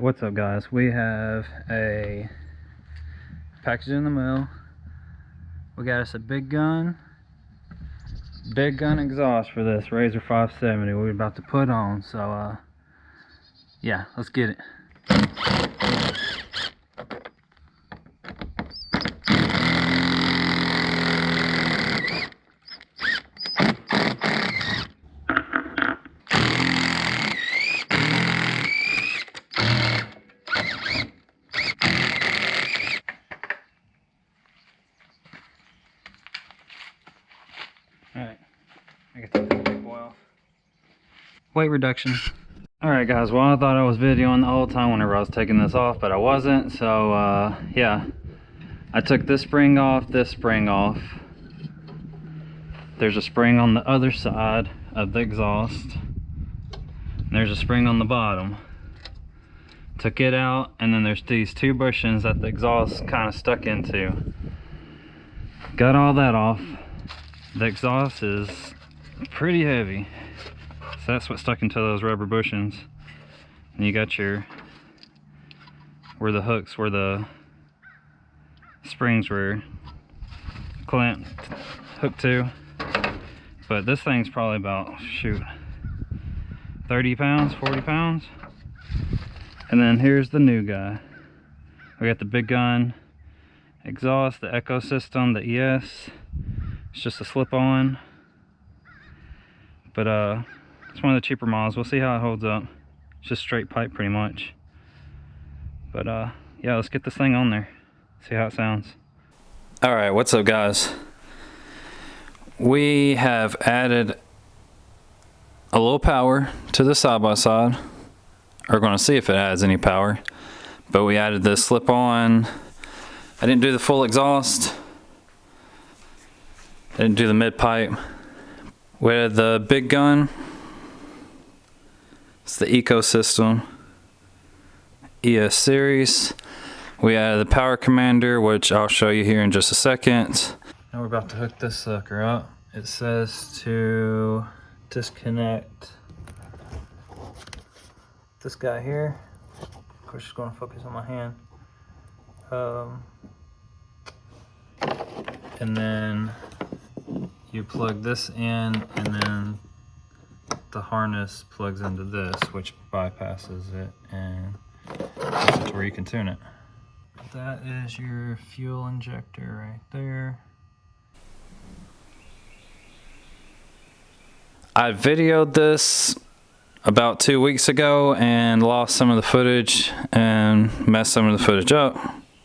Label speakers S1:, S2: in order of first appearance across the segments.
S1: what's up guys? We have a package in the mail. We got us a big gun exhaust for this Razor 570 we're about to put on. So yeah, let's get it. Alright, I got the big boy off. Weight reduction. Alright guys, well I thought I was videoing the whole time whenever I was taking this off, but I wasn't. So yeah, I took this spring off, There's a spring on the other side of the exhaust. And there's a spring on the bottom. Took it out, and then there's these two bushings that the exhaust kind of stuck into. Got all that off. The exhaust is pretty heavy, so that's what stuck into those rubber bushings. And you got your where the hooks, where the springs were clamped, hooked to. But this thing's probably about, shoot, 30 pounds, 40 pounds. And then here's the new guy. We got the big gun exhaust, the Echo system, the ES. It's just a slip-on, but it's one of the cheaper models. We'll see how it holds up. It's just straight pipe pretty much. But yeah, let's get this thing on there, see how it sounds. Alright, what's up guys? We have added a little power to the side-by-side. We're going to see if it adds any power, but we added this slip-on. I didn't do the full exhaust. I didn't do the mid pipe. With the big gun, it's the Ecosystem ES series. We added the power commander, which I'll show you here in just a second. Now we're about to hook this sucker up. It says to disconnect this guy here. Of course, it's going to focus on my hand. And then you plug this in, and then the harness plugs into this, which bypasses it, and this is where you can tune it. That is your fuel injector right there. I videoed this about 2 weeks ago and lost some of the footage and messed some of the footage up.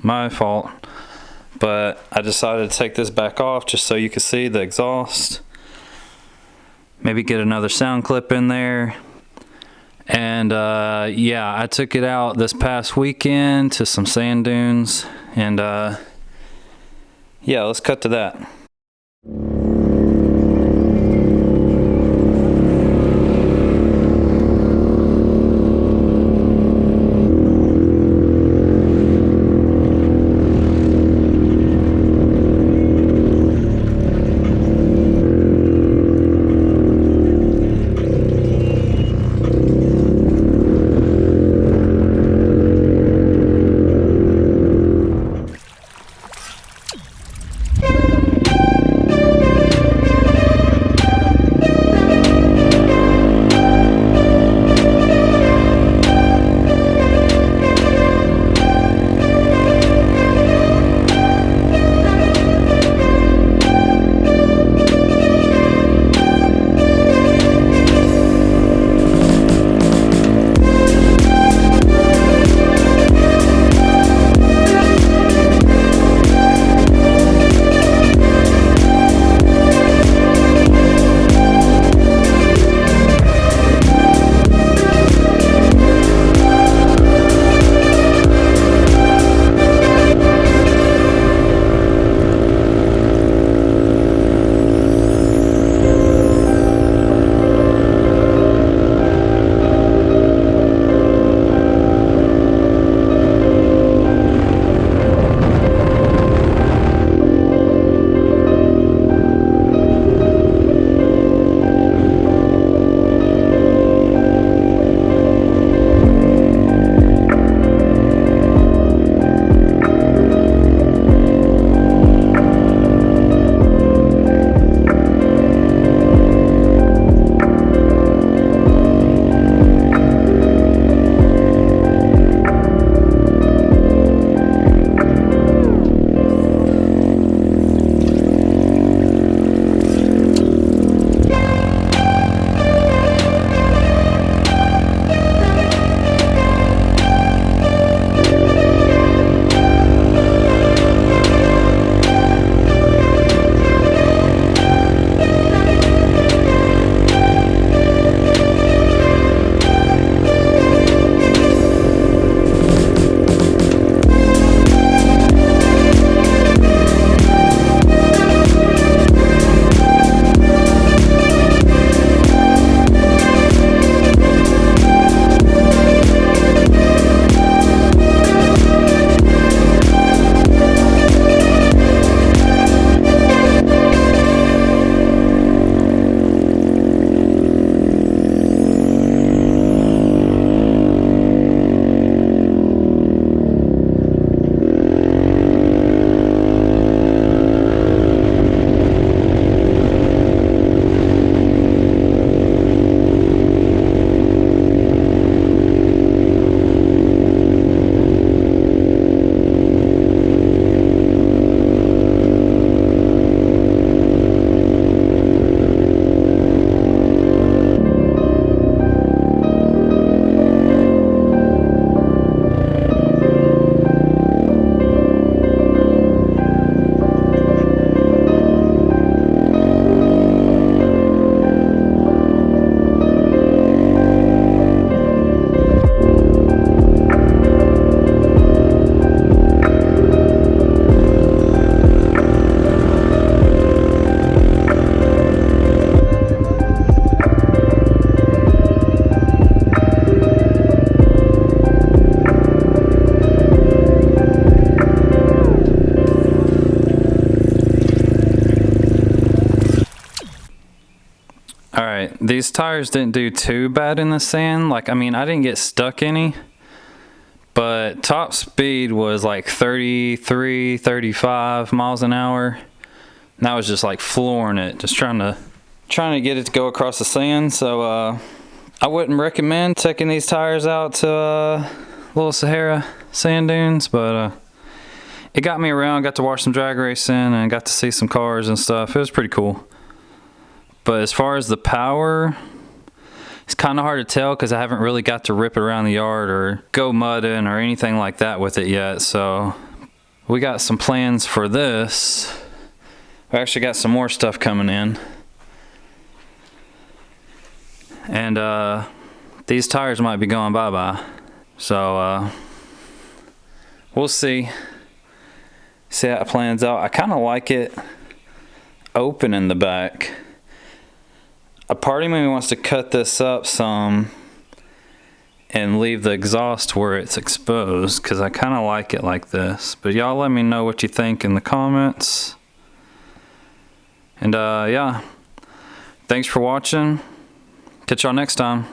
S1: My fault. But I decided to take this back off just so you can see the exhaust. Maybe get another sound clip in there. And yeah, I took it out this past weekend to some sand dunes. And yeah, let's cut to that. Alright, these tires didn't do too bad in the sand. Like, I mean, I didn't get stuck any, but top speed was like 33, 35 miles an hour. And I was just like flooring it, just trying to get it to go across the sand. So I wouldn't recommend taking these tires out to little Sahara sand dunes, but it got me around, got to watch some drag racing and got to see some cars and stuff. It was pretty cool. But as far as the power, it's kind of hard to tell because I haven't really got to rip it around the yard or go mudding or anything like that with it yet. So we got some plans for this. We actually got some more stuff coming in. And these tires might be going bye-bye. So we'll see how it plans out. I kind of like it open in the back. A part of me wants to cut this up some and leave the exhaust where it's exposed, because I kind of like it like this. But y'all let me know what you think in the comments. And yeah, thanks for watching. Catch y'all next time.